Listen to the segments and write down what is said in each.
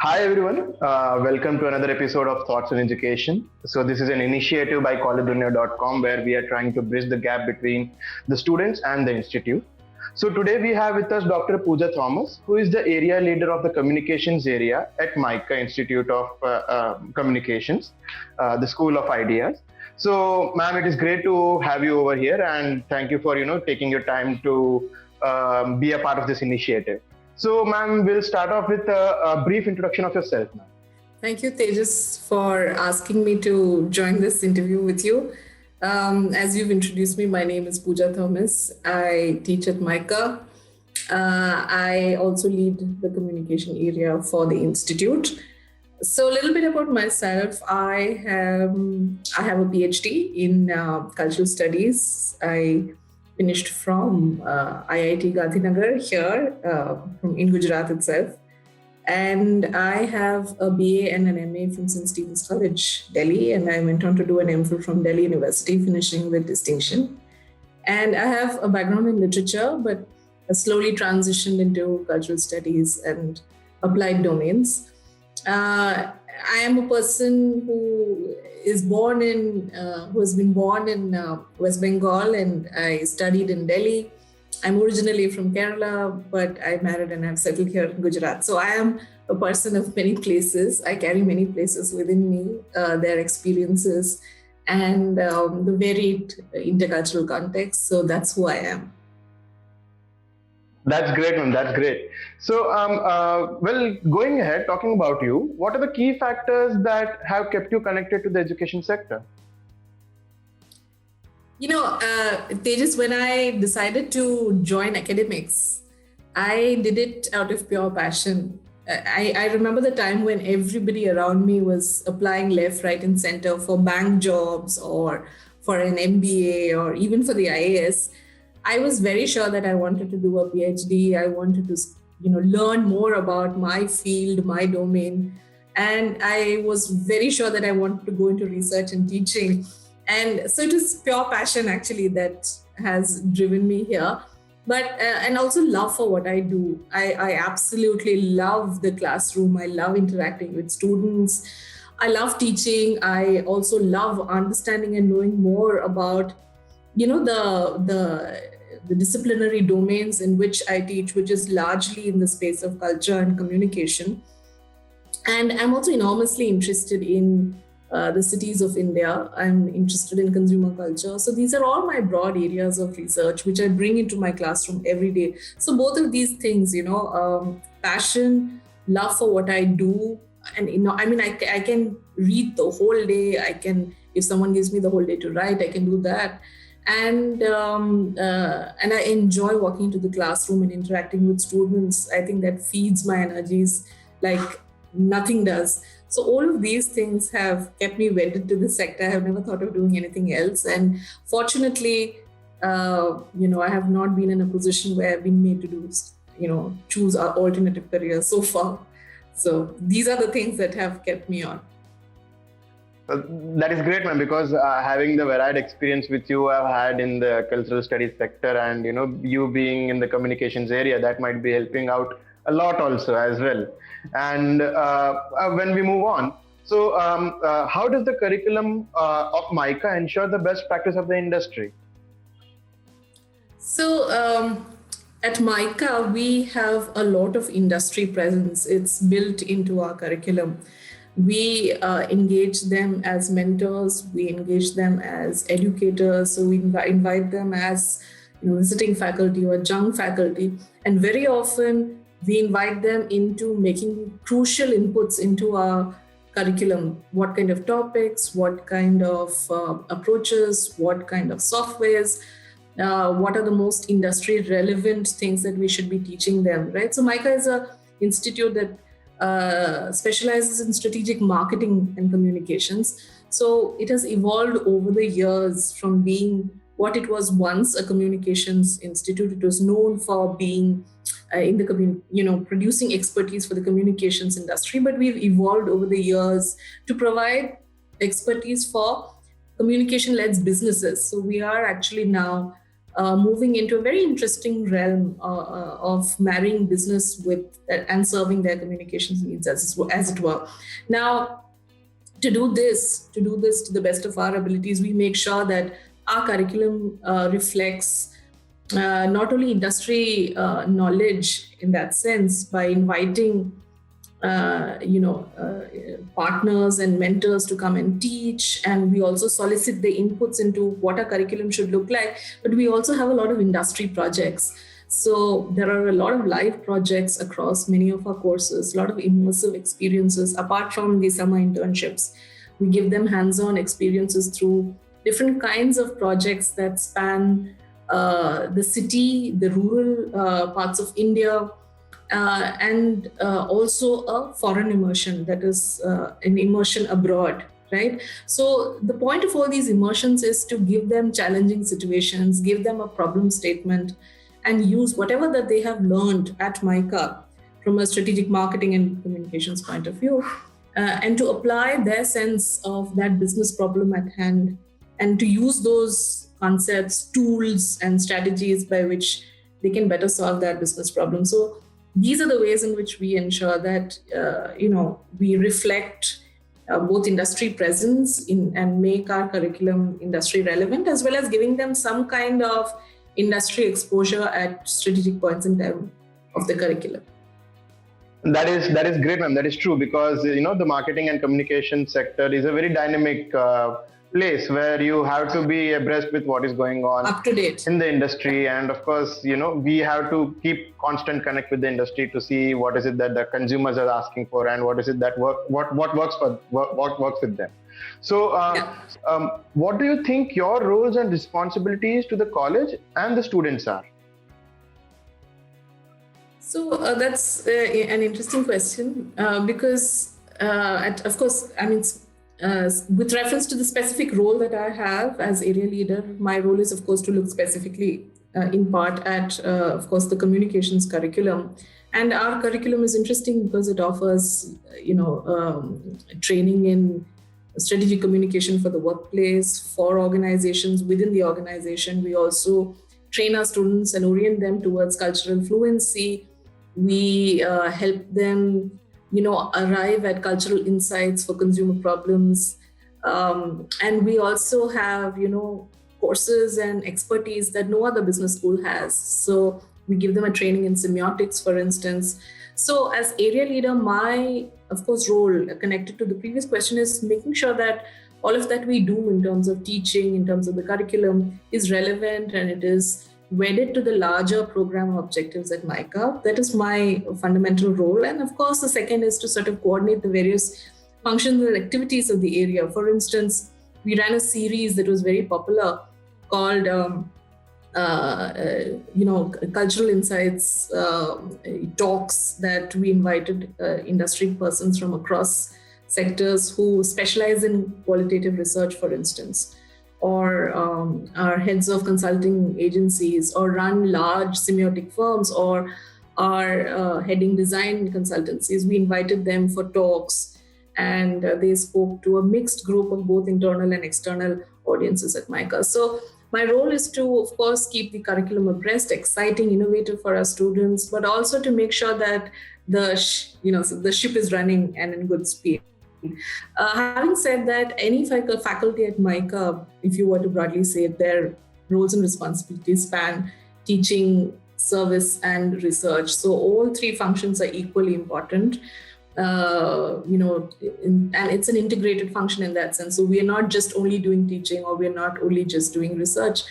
Hi everyone, welcome to another episode of Thoughts on Education. So this is an initiative by Collegedunia.com where we are trying to bridge the gap between the students and the institute. So today we have with us Dr. Pooja Thomas, who is the area leader of the communications area at MICA Institute of Communications, the School of Ideas. So, ma'am, it is great to have you over here, and thank you for taking your time to be a part of this initiative. So, ma'am, we'll start off with a brief introduction of yourself, ma'am. Thank you, Tejas, for asking me to join this interview with you. As you've introduced me, my name is Pooja Thomas. I teach at MICA. I also lead the communication area for the institute. So a little bit about myself. I have a PhD in cultural studies. I finished from IIT Gandhinagar here in Gujarat itself. And I have a BA and an MA from St. Stephen's College, Delhi. And I went on to do an MPhil from Delhi University, finishing with distinction. And I have a background in literature, but I slowly transitioned into cultural studies and applied domains. I am a person who has been born in West Bengal, and I studied in Delhi. I'm originally from Kerala, but I married and I've settled here in Gujarat. So I am a person of many places. I carry many places within me, their experiences, and the varied intercultural context. So that's who I am. That's great, ma'am. That's great. So, going ahead, talking about you, what are the key factors that have kept you connected to the education sector? Tejas, when I decided to join academics, I did it out of pure passion. I remember the time when everybody around me was applying left, right, and center for bank jobs or for an MBA or even for the IAS. I was very sure that I wanted to do a PhD. I wanted to, learn more about my field, my domain. And I was very sure that I wanted to go into research and teaching. And so it was pure passion actually that has driven me here. But, and also love for what I do. I absolutely love the classroom. I love interacting with students. I love teaching. I also love understanding and knowing more about the disciplinary domains in which I teach, which is largely in the space of culture and communication. And I'm also enormously interested in the cities of India. I'm interested in consumer culture. So these are all my broad areas of research, which I bring into my classroom every day. So both of these things, passion, love for what I do. And, I can read the whole day. If someone gives me the whole day to write, I can do that. And I enjoy walking into the classroom and interacting with students. I think that feeds my energies like nothing does. So all of these things have kept me wedded to the sector. I have never thought of doing anything else. And fortunately, I have not been in a position where I've been made to do, choose our alternative career so far. So these are the things that have kept me on. That is great, ma'am, because having the varied experience with you I've had in the cultural studies sector, and you being in the communications area, that might be helping out a lot also as well. And when we move on, so how does the curriculum of MICA ensure the best practice of the industry? So at MICA, we have a lot of industry presence. It's built into our curriculum. We engage them as mentors. We engage them as educators. So we invite them as visiting faculty or adjunct faculty. And very often we invite them into making crucial inputs into our curriculum. What kind of topics, what kind of approaches, what kind of softwares, what are the most industry relevant things that we should be teaching them, right? So MICA is an institute that specializes in strategic marketing and communications. So it has evolved over the years from being what it was once, a communications institute. It was known for being in the producing expertise for the communications industry, but we've evolved over the years to provide expertise for communication-led businesses. So we are actually now moving into a very interesting realm of marrying business with and serving their communications needs, as it were. Now, to do this to the best of our abilities, we make sure that our curriculum reflects not only industry knowledge in that sense by inviting partners and mentors to come and teach, and we also solicit the inputs into what our curriculum should look like, but we also have a lot of industry projects. So there are a lot of live projects across many of our courses, a lot of immersive experiences. Apart from the summer internships, we give them hands-on experiences through different kinds of projects that span the city, the rural parts of India, and also a foreign immersion, that is an immersion abroad, right? So the point of all these immersions is to give them challenging situations, give them a problem statement, and use whatever that they have learned at MICA from a strategic marketing and communications point of view, and to apply their sense of that business problem at hand, and to use those concepts, tools, and strategies by which they can better solve that business problem. So these are the ways in which we ensure that we reflect both industry presence and make our curriculum industry relevant, as well as giving them some kind of industry exposure at strategic points in time of the curriculum. That is great, ma'am. That is true, because the marketing and communication sector is a very dynamic place where you have to be abreast with what is going on up to date in the industry, and of course we have to keep constant connect with the industry to see what is it that the consumers are asking for and what is it that what works with them. So what do you think your roles and responsibilities to the college and the students are? So that's an interesting question, because of course, I mean, with reference to the specific role that I have as area leader, my role is, of course, to look specifically in part at, of course, the communications curriculum. And our curriculum is interesting because it offers, training in strategic communication for the workplace, for organizations within the organization. We also train our students and orient them towards cultural fluency. We help them arrive at cultural insights for consumer problems. And we also have, courses and expertise that no other business school has. So we give them a training in semiotics, for instance. So as area leader, my, of course, role connected to the previous question is making sure that all of that we do in terms of teaching, in terms of the curriculum is relevant and it is wedded to the larger program objectives at MICA. That is my fundamental role. And of course, the second is to sort of coordinate the various functions and activities of the area. For instance, we ran a series that was very popular called, Cultural Insights talks that we invited industry persons from across sectors who specialize in qualitative research, for instance, or are heads of consulting agencies, or run large semiotic firms, or are heading design consultancies. We invited them for talks, and they spoke to a mixed group of both internal and external audiences at MICA. So my role is to, of course, keep the curriculum abreast, exciting, innovative for our students, but also to make sure that the ship is running and in good speed. Having said that, any faculty at MICA, if you were to broadly say it, their roles and responsibilities span teaching, service, and research. So all three functions are equally important. And it's an integrated function in that sense. So we are not just only doing teaching, or we are not only just doing research.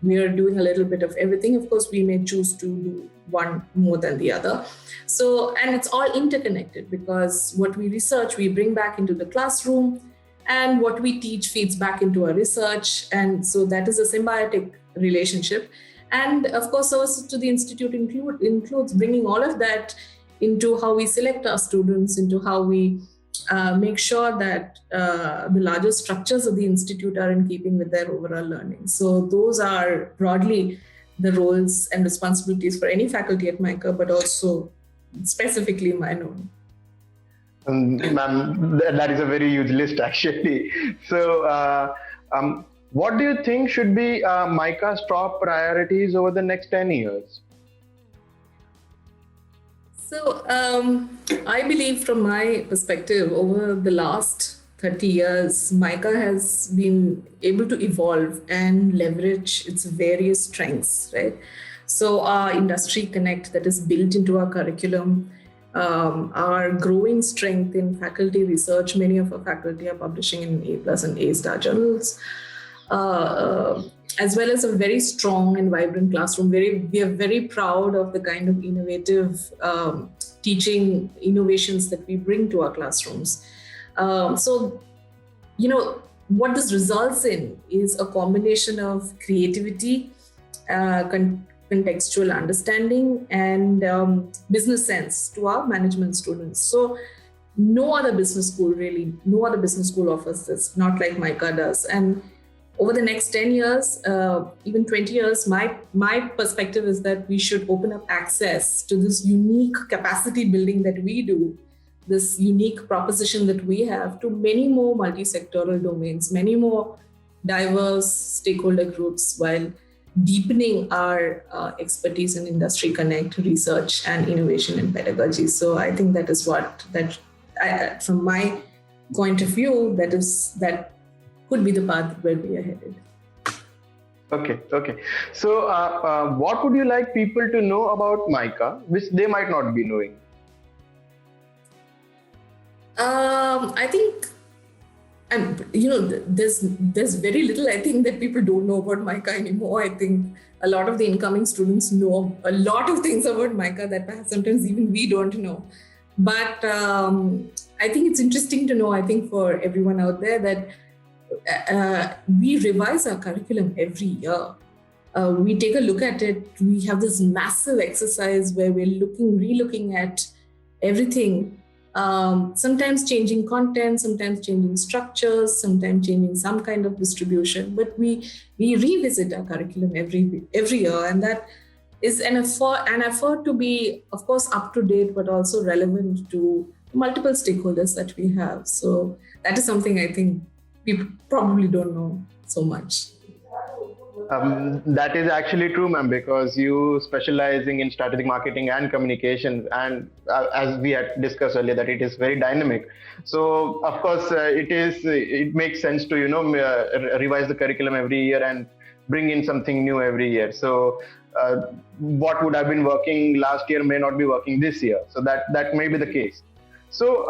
We are doing a little bit of everything. Of course, we may choose to do one more than the other. So, and it's all interconnected, because what we research, we bring back into the classroom, and what we teach feeds back into our research. And so that is a symbiotic relationship. And of course, services to the institute includes bringing all of that into how we select our students, into how we make sure that the larger structures of the institute are in keeping with their overall learning. So those are broadly the roles and responsibilities for any faculty at MICA, but also specifically mine own. Ma'am, that is a very huge list, actually. So What do you think should be MICA's top priorities over the next 10 years? So, I believe from my perspective, over the last 30 years, MICA has been able to evolve and leverage its various strengths, right? So, our industry connect that is built into our curriculum, our growing strength in faculty research. Many of our faculty are publishing in A plus and A star journals. As well as a very strong and vibrant classroom. We are very proud of the kind of innovative teaching innovations that we bring to our classrooms. So, what this results in is a combination of creativity, contextual understanding, and business sense to our management students. So, no other business school offers this, not like MICA does. And over the next 10 years, even 20 years, my perspective is that we should open up access to this unique capacity building that we do, this unique proposition that we have to many more multi-sectoral domains, many more diverse stakeholder groups, while deepening our expertise in industry connect, research, and innovation in pedagogy. So I think that is from my point of view, that could be the path where we are headed. Okay. So, what would you like people to know about MICA, which they might not be knowing? I think, there's very little I think that people don't know about MICA anymore. I think a lot of the incoming students know a lot of things about MICA that perhaps sometimes even we don't know. But I think it's interesting to know, I think for everyone out there, that we revise our curriculum every year. We take a look at it. We have this massive exercise where we're re-looking at everything. Sometimes changing content, sometimes changing structures, sometimes changing some kind of distribution. But we revisit our curriculum every year, and that is an effort to be, of course, up to date, but also relevant to multiple stakeholders that we have. So that is something I think people probably don't know so much. That is actually true, ma'am, because you specializing in strategic marketing and communications, and as we had discussed earlier, that it is very dynamic. So, of course, it makes sense to revise the curriculum every year and bring in something new every year. So, what would have been working last year may not be working this year. So that may be the case. So,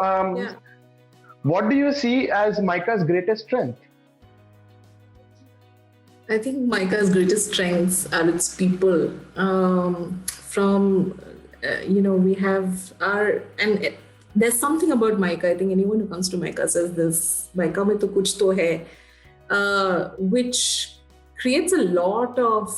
what do you see as MICA's greatest strength? I think MICA's greatest strengths are its people. We have there's something about MICA. I think anyone who comes to MICA says this, MICA mein to kuch to hai, which creates a lot of,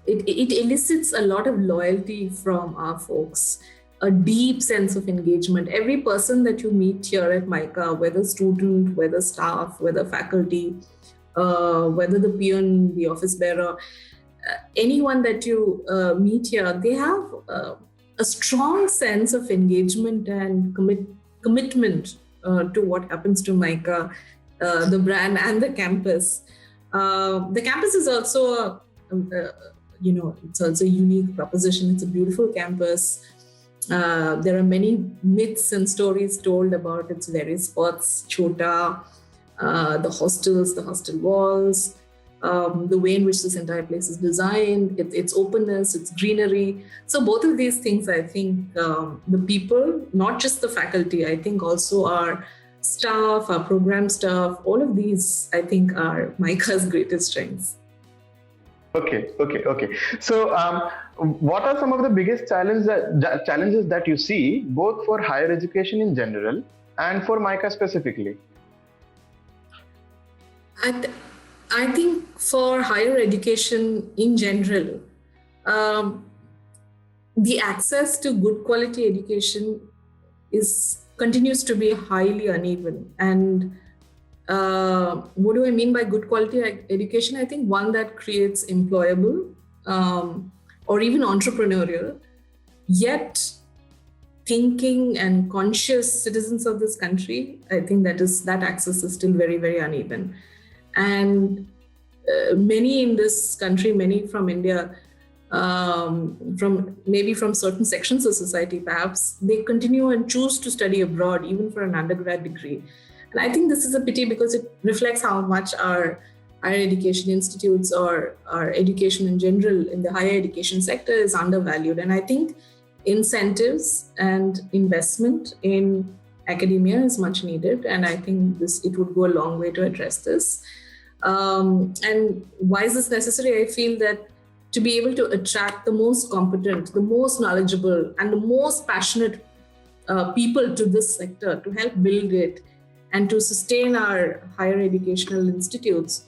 it elicits a lot of loyalty from our folks, a deep sense of engagement. Every person that you meet here at MICA, whether student, whether staff, whether faculty, whether the peon, the office bearer, anyone that you meet here, they have a strong sense of engagement and commitment to what happens to MICA, the brand and the campus. The campus is also it's also a unique proposition. It's a beautiful campus. There are many myths and stories told about its various spots, Chota, the hostels, the hostel walls, the way in which this entire place is designed, its openness, its greenery. So both of these things, I think the people, not just the faculty, I think also our staff, our program staff, all of these, I think, are MICA's greatest strengths. Okay. So, what are some of the biggest challenges that you see, both for higher education in general and for MICA specifically? I think for higher education in general, the access to good quality education continues to be highly uneven. And what do I mean by good quality education? I think one that creates employable or even entrepreneurial, yet thinking and conscious citizens of this country. I think that access is still very, very uneven. And many in this country, many from India, from certain sections of society, perhaps, they continue and choose to study abroad, even for an undergrad degree. And I think this is a pity because it reflects how much our higher education institutes or our education in general in the higher education sector is undervalued. And I think incentives and investment in academia is much needed. And I think it would go a long way to address this. And why is this necessary? I feel that to be able to attract the most competent, the most knowledgeable, and the most passionate people to this sector, to help build it and to sustain our higher educational institutes,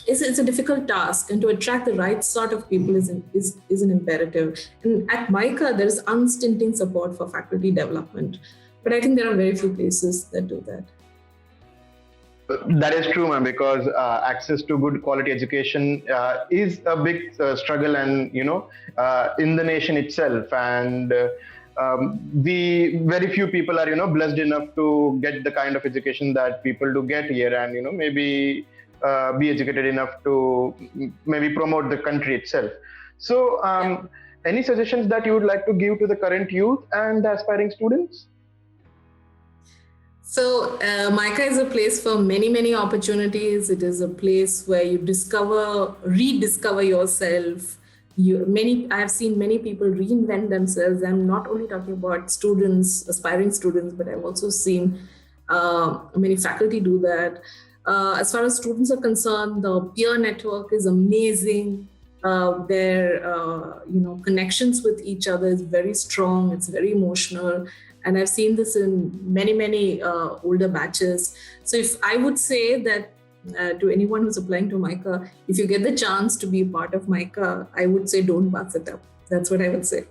it's a difficult task. And to attract the right sort of people is an imperative. And at MICA, there is unstinting support for faculty development. But I think there are very few places that do that. That is true, ma'am, because access to good quality education is a big struggle, and in the nation itself. And very few people are blessed enough to get the kind of education that people do get here, and maybe be educated enough to maybe promote the country itself. So, any suggestions that you would like to give to the current youth and the aspiring students? So MICA is a place for many, many opportunities. It is a place where you rediscover yourself. I have seen many people reinvent themselves. I'm not only talking about students, aspiring students, but I've also seen many faculty do that. As far as students are concerned, the peer network is amazing. Their connections with each other is very strong. It's very emotional. And I've seen this in many, many older batches. So if I would say that to anyone who's applying to MICA, if you get the chance to be a part of MICA, I would say don't pass it up. That's what I would say.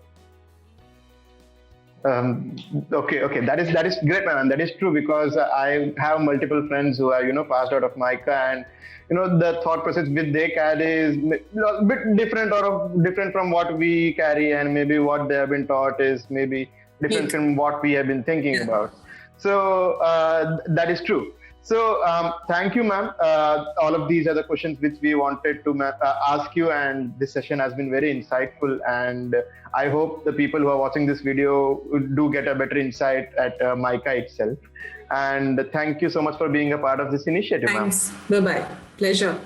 Okay. That is great, man. That is true, because I have multiple friends who are, passed out of MICA, and, the thought process which they carry is a bit different from what we carry, and maybe what they have been taught is maybe different from what we have been thinking about. So that is true. So thank you, ma'am. All of these are the questions which we wanted to ask you, and this session has been very insightful. And I hope the people who are watching this video do get a better insight at MICA itself. And thank you so much for being a part of this initiative, Thanks. Ma'am. Bye-bye. Pleasure.